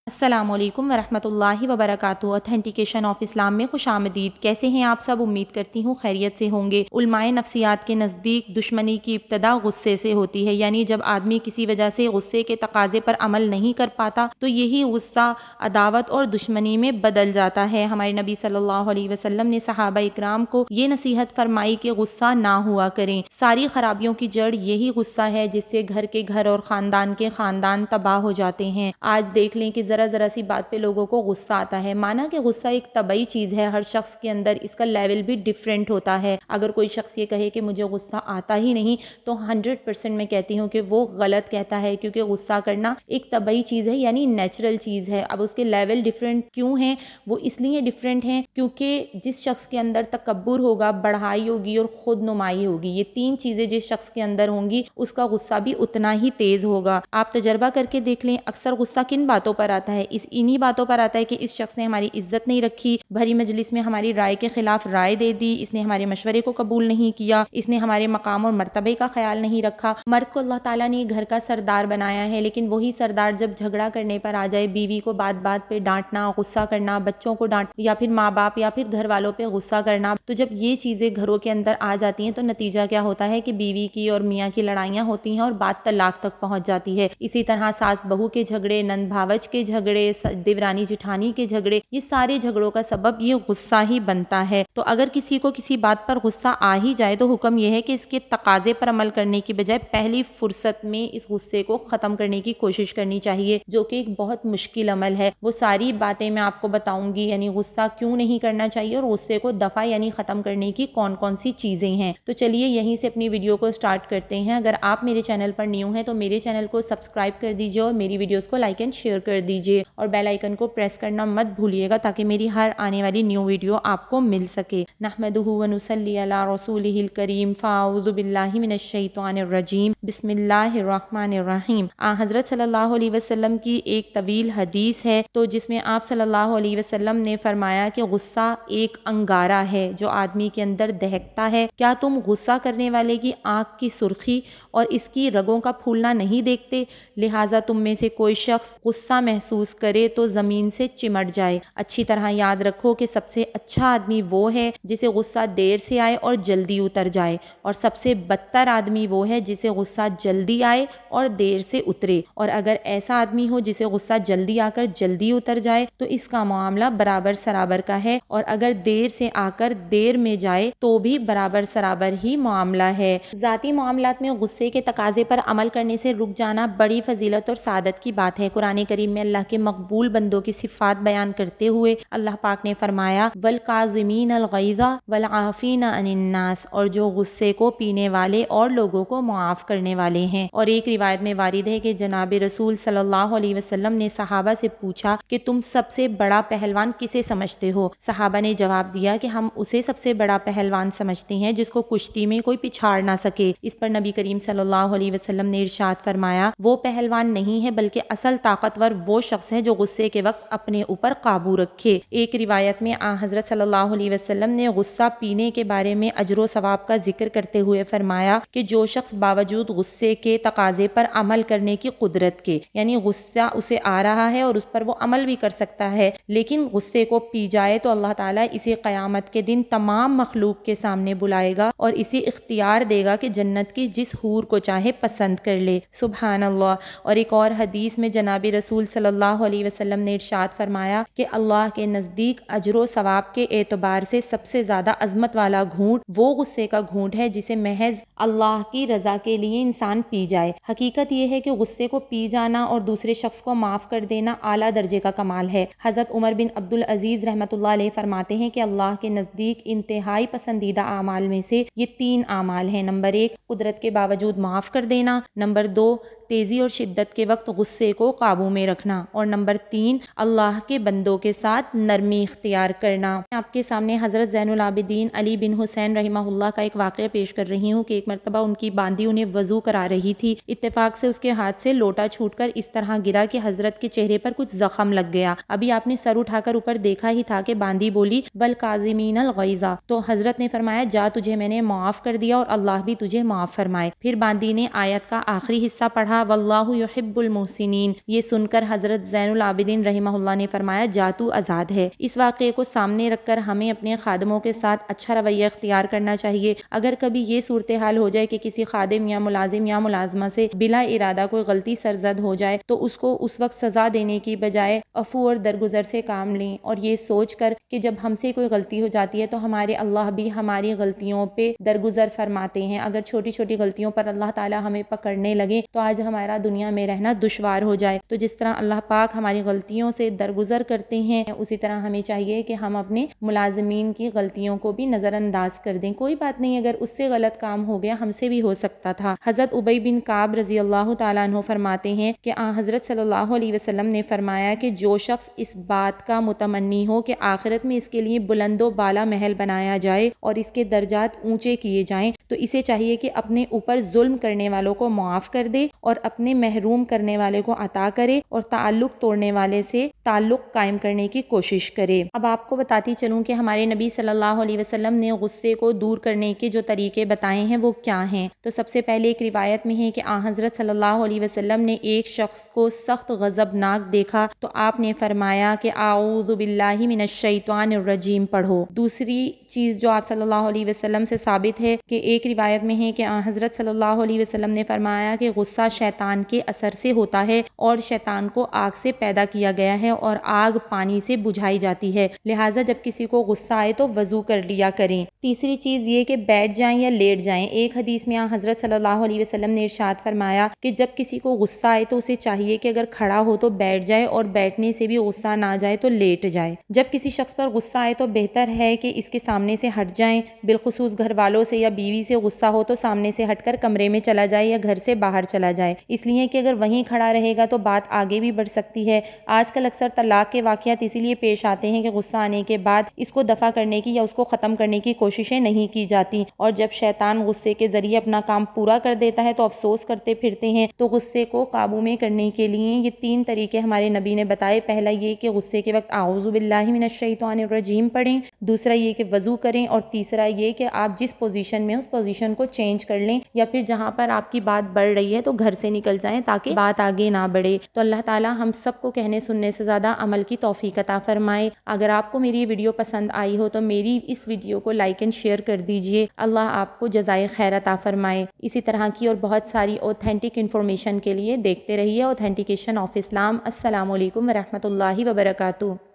السلام علیکم ورحمۃ اللہ وبرکاتہ۔ اتھینٹیکیشن آف اسلام میں خوش آمدید۔ کیسے ہیں آپ سب؟ امید کرتی ہوں خیریت سے ہوں گے۔ علماء نفسیات کے نزدیک دشمنی کی ابتدا غصے سے ہوتی ہے، یعنی جب آدمی کسی وجہ سے غصے کے تقاضے پر عمل نہیں کر پاتا تو یہی غصہ عداوت اور دشمنی میں بدل جاتا ہے۔ ہمارے نبی صلی اللہ علیہ وسلم نے صحابہ اکرام کو یہ نصیحت فرمائی کہ غصہ نہ ہوا کریں۔ ساری خرابیوں کی جڑ یہی غصہ ہے جس سے گھر کے گھر اور خاندان کے خاندان تباہ ہو جاتے ہیں۔ آج دیکھ لیں کہ ذرا سی بات پہ لوگوں کو غصہ آتا ہے۔ مانا کہ غصہ ایک طبعی چیز ہے، ہر شخص کے اندر اس کا لیول بھی ڈیفرنٹ ہوتا ہے۔ اگر کوئی شخص یہ کہے کہ مجھے غصہ آتا ہی نہیں تو 100% میں کہتی ہوں کہ وہ غلط کہتا ہے، کیونکہ غصہ کرنا ایک طبعی چیز ہے، یعنی نیچرل چیز ہے۔ اب اس کے لیول ڈیفرنٹ کیوں ہیں؟ وہ اس لیے ڈیفرنٹ ہیں کیونکہ جس شخص کے اندر تکبر ہوگا، بڑھائی ہوگی اور خود نمائی ہوگی، یہ تین چیزیں جس شخص کے اندر ہوں گی اس کا غصہ بھی اتنا ہی تیز ہوگا۔ آپ تجربہ کر کے دیکھ لیں، اکثر غصہ کن باتوں پر آتا ہے؟ انہی باتوں پر آتا ہے کہ اس شخص نے ہماری عزت نہیں رکھی، بھری مجلس میں ہماری رائے کے خلاف رائے دے دی، اس نے ہمارے مشورے کو قبول نہیں کیا، اس نے ہمارے مقام اور مرتبے کا خیال نہیں رکھا۔ مرد کو اللہ تعالیٰ نے گھر کا سردار بنایا ہے، لیکن وہی سردار جب جھگڑا کرنے پر آ جائے، بیوی کو بات بات پہ ڈانٹنا، غصہ کرنا، بچوں کو ڈانٹ یا پھر ماں باپ یا پھر گھر والوں پہ غصہ کرنا، تو جب یہ چیزیں گھروں کے اندر آ جاتی ہیں تو نتیجہ کیا ہوتا ہے کہ بیوی کی اور میاں کی لڑائیاں ہوتی ہیں اور بات طلاق تک پہنچ جاتی ہے۔ اسی طرح ساس بہو کے جھگڑے، نند بھاوج کے جھگڑے، دیورانی جٹھانی کے جھگڑے، یہ سارے جھگڑوں کا سبب یہ غصہ ہی بنتا ہے۔ تو اگر کسی کو کسی بات پر غصہ آ ہی جائے تو حکم یہ ہے کہ اس کے تقاضے پر عمل کرنے کی بجائے پہلی فرصت میں اس غصے کو ختم کرنے کی کوشش کرنی چاہیے، جو کہ ایک بہت مشکل عمل ہے۔ وہ ساری باتیں میں آپ کو بتاؤں گی، یعنی غصہ کیوں نہیں کرنا چاہیے اور غصے کو دفع یعنی ختم کرنے کی کون کون سی چیزیں ہیں۔ تو چلیے یہیں سے اپنی ویڈیو کو سٹارٹ کرتے ہیں۔ اگر آپ میرے چینل پر نیو ہیں تو میرے چینل کو سبسکرائب کر دیجیے اور میری ویڈیوز کو لائک اینڈ شیئر کر دیجیے اور بیل آئیکن کو پریس کرنا مت بھولیے گا تاکہ میری ہر آنے والی نیو ویڈیو آپ کو مل سکے۔ نحمدہ و نصلی علی رسولہ الکریم، فاعوذ باللہ من الشیطان الرجیم، بسم اللہ الرحمن الرحیم۔ حضرت صلی اللہ علیہ وسلم کی ایک طویل حدیث ہے تو جس میں آپ صلی اللہ علیہ وسلم نے فرمایا کہ غصہ ایک انگارہ ہے جو آدمی کے اندر دہکتا ہے۔ کیا تم غصہ کرنے والے کی آنکھ کی سرخی اور اس کی رگوں کا پھولنا نہیں دیکھتے؟ لہٰذا تم میں سے کوئی شخص غصہ محسوس کرے تو زمین سے چمٹ جائے۔ اچھی طرح یاد رکھو کہ سب سے اچھا آدمی وہ ہے جسے غصہ دیر سے آئے اور جلدی اتر جائے، اور سب سے بدتر آدمی وہ ہے جسے غصہ جلدی آئے اور دیر سے اترے۔ اور اگر ایسا آدمی ہو جسے غصہ جلدی آ کر جلدی اتر جائے تو اس کا معاملہ برابر سرابر کا ہے، اور اگر دیر سے آ کر دیر میں جائے تو بھی برابر سرابر ہی معاملہ ہے۔ ذاتی معاملات میں غصے کے تقاضے پر عمل کرنے سے رک جانا بڑی فضیلت اور سعادت کی بات ہے۔ قرآن کریم میں اللہ کے مقبول بندوں کی صفات بیان کرتے ہوئے اللہ پاک نے فرمایا والکاظمین الغیظ والعافین عن الناس، اور جو غصے کو پینے والے اور لوگوں کو معاف کرنے والے ہیں۔ اور ایک روایت میں وارد ہے کہ جناب رسول صلی اللہ علیہ وسلم نے صحابہ سے پوچھا کہ تم سب سے بڑا پہلوان کسے سمجھتے ہو؟ صحابہ نے جواب دیا کہ ہم اسے سب سے بڑا پہلوان سمجھتے ہیں جس کو کشتی میں کوئی پچھاڑ نہ سکے۔ اس پر نبی کریم صلی اللہ علیہ وسلم نے ارشاد فرمایا وہ پہلوان نہیں ہے بلکہ اصل طاقتور وہ شخص ہے جو غصے کے وقت اپنے اوپر قابو رکھے۔ ایک روایت میں حضرت صلی اللہ علیہ وسلم نے غصہ پینے کے بارے میں اجر و ثواب کا ذکر کرتے ہوئے فرمایا کہ جو شخص باوجود غصے کے تقاضے پر عمل کرنے کی قدرت کے، یعنی غصہ اسے آ رہا ہے اور اس پر وہ عمل بھی کر سکتا ہے، لیکن غصے کو پی جائے تو اللہ تعالیٰ اسے قیامت کے دن تمام مخلوق کے سامنے بلائے گا اور اسے اختیار دے گا کہ جنت کی جس حور کو چاہے پسند کر لے۔ سبحان اللہ۔ اور ایک اور حدیث میں جناب رسول صلی اللہ علیہ وسلم نے ارشاد فرمایا کہ اللہ کے نزدیک اجر و ثواب کے اعتبار سے سب سے زیادہ عظمت والا گھونٹ وہ غصے کا گھونٹ ہے جسے محض اللہ کی رضا کے لیے انسان پی جائے۔ حقیقت یہ ہے کہ غصے کو پی جانا اور دوسرے شخص کو معاف کر دینا اعلیٰ درجے کا کمال ہے۔ حضرت عمر بن عبد العزیز رحمۃ اللہ علیہ فرماتے ہیں کہ اللہ کے نزدیک انتہائی پسندیدہ اعمال میں سے یہ تین اعمال ہیں۔ نمبر 1 قدرت کے باوجود معاف کر دینا، نمبر 2 تیزی اور شدت کے وقت غصے کو قابو میں رکھنا، اور نمبر 3 اللہ کے بندوں کے ساتھ نرمی اختیار کرنا۔ میں آپ کے سامنے حضرت زین العابدین علی بن حسین رحمہ اللہ کا ایک واقعہ پیش کر رہی ہوں کہ ایک مرتبہ ان کی باندی انہیں وضو کرا رہی تھی۔ اتفاق سے اس کے ہاتھ سے لوٹا چھوٹ کر اس طرح گرا کہ حضرت کے چہرے پر کچھ زخم لگ گیا۔ ابھی آپ نے سر اٹھا کر اوپر دیکھا ہی تھا کہ باندی بولی والکاظمین الغیظ، تو حضرت نے فرمایا جا تجھے میں نے معاف کر دیا اور اللہ بھی تجھے معاف فرمائے۔ پھر باندی نے آیت کا آخری حصہ پڑھا واللہ یحب المحسنین۔ یہ سن کر حضرت زین العابدین رحمہ اللہ نے فرمایا جا تو آزاد ہے۔ اس واقعے کو سامنے رکھ کر ہمیں اپنے خادموں کے ساتھ اچھا رویہ اختیار کرنا چاہیے۔ اگر کبھی یہ صورتحال ہو جائے کہ کسی خادم یا ملازم یا ملازمہ سے بلا ارادہ کوئی غلطی سرزد ہو جائے تو اس کو اس وقت سزا دینے کی بجائے عفو اور درگزر سے کام لیں، اور یہ سوچ کر کہ جب ہم سے کوئی غلطی ہو جاتی ہے تو ہمارے اللہ بھی ہماری غلطیوں پہ درگزر فرماتے ہیں۔ اگر چھوٹی چھوٹی غلطیوں پر اللہ تعالی ہمیں پکڑنے لگے تو آج ہمارا دنیا میں رہنا دشوار ہو جائے۔ تو جس طرح اللہ پاک ہماری غلطیوں سے درگزر کرتے ہیں، اسی طرح ہمیں چاہیے کہ ہم اپنے ملازمین کی غلطیوں کو بھی نظر انداز کر دیں۔ کوئی بات نہیں، اگر اس سے غلط کام ہو گیا ہم سے بھی ہو سکتا تھا۔ حضرت ابی بن کعب رضی اللہ تعالیٰ عنہ فرماتے ہیں کہ حضرت صلی اللہ علیہ وسلم نے فرمایا کہ جو شخص اس بات کا متمنی ہو کہ آخرت میں اس کے لیے بلند و بالا محل بنایا جائے اور اس کے درجات اونچے کیے جائیں، تو اسے چاہیے کہ اپنے اوپر ظلم کرنے والوں کو معاف کر دے اور اپنے محروم کرنے والے کو عطا کرے اور تعلق توڑنے والے سے تعلق قائم کرنے کی کوشش کرے۔ اب آپ کو بتاتی چلوں کہ ہمارے نبی صلی اللہ علیہ وسلم نے غصے کو دور کرنے کے جو طریقے بتائے ہیں وہ کیا ہیں۔ تو سب سے پہلے ایک روایت میں ہے کہ حضرت صلی اللہ علیہ وسلم نے ایک شخص کو سخت غضبناک دیکھا تو آپ نے فرمایا کہ اعوذ باللہ من الشیطان الرجیم پڑھو۔ دوسری چیز جو آپ صلی اللہ علیہ وسلم سے ثابت ہے کہ ایک روایت میں ہے کہ حضرت صلی اللہ علیہ وسلم نے فرمایا کہ غصہ شیطان کے اثر سے ہوتا ہے اور شیطان کو آگ سے پیدا کیا گیا ہے اور آگ پانی سے بجھائی جاتی ہے، لہٰذا جب کسی کو غصہ آئے تو وضو کر لیا کریں۔ تیسری چیز یہ کہ بیٹھ جائیں یا لیٹ جائیں۔ ایک حدیث میں حضرت صلی اللہ علیہ وسلم نے ارشاد فرمایا کہ جب کسی کو غصہ آئے تو اسے چاہیے کہ اگر کھڑا ہو تو بیٹھ جائے اور بیٹھنے سے بھی غصہ نہ جائے تو لیٹ جائے۔ جب کسی شخص پر غصہ آئے تو بہتر ہے کہ اس کے سامنے سے ہٹ جائیں، بالخصوص گھر والوں سے یا بیوی سے غصہ ہو تو سامنے سے ہٹ کر کمرے میں چلا جائے یا گھر سے باہر چلا جائے، اس لیے کہ اگر وہیں کھڑا رہے گا تو بات آگے بھی بڑھ سکتی ہے۔ آج کل اکثر طلاق کے واقعات اسی لیے پیش آتے ہیں کہ غصہ آنے کے بعد اس کو دفع کرنے کی یا اس کو ختم کرنے کی کوششیں نہیں کی جاتی، اور جب شیطان غصے کے ذریعے اپنا کام پورا کر دیتا ہے تو افسوس کرتے پھرتے ہیں۔ تو غصے کو قابو میں کرنے کے لیے یہ 3 طریقے ہمارے نبی نے بتائے۔ پہلا یہ کہ غصے کے وقت اعوذ باللہ من الشیطان الرجیم پڑھیں، دوسرا یہ کہ وضو کریں، اور تیسرا یہ کہ آپ جس پوزیشن میں اس پوزیشن کو چینج کر لیں، یا پھر جہاں پر آپ کی بات بڑھ رہی ہے تو گھر سے نکل جائیں تاکہ بات آگے نہ بڑھے۔ تو اللہ تعالی ہم سب کو کہنے سننے سے زیادہ عمل کی توفیق عطا فرمائے۔ اگر آپ کو میری یہ ویڈیو پسند آئی ہو تو میری اس ویڈیو کو لائک اینڈ شیئر کر دیجئے۔ اللہ آپ کو جزائے خیر عطا فرمائے۔ اسی طرح کی اور بہت ساری اوتھینٹک انفارمیشن کے لیے دیکھتے رہیے اوتھینٹیکیشن آف اسلام۔ السلام علیکم ورحمۃ اللہ وبرکاتہ۔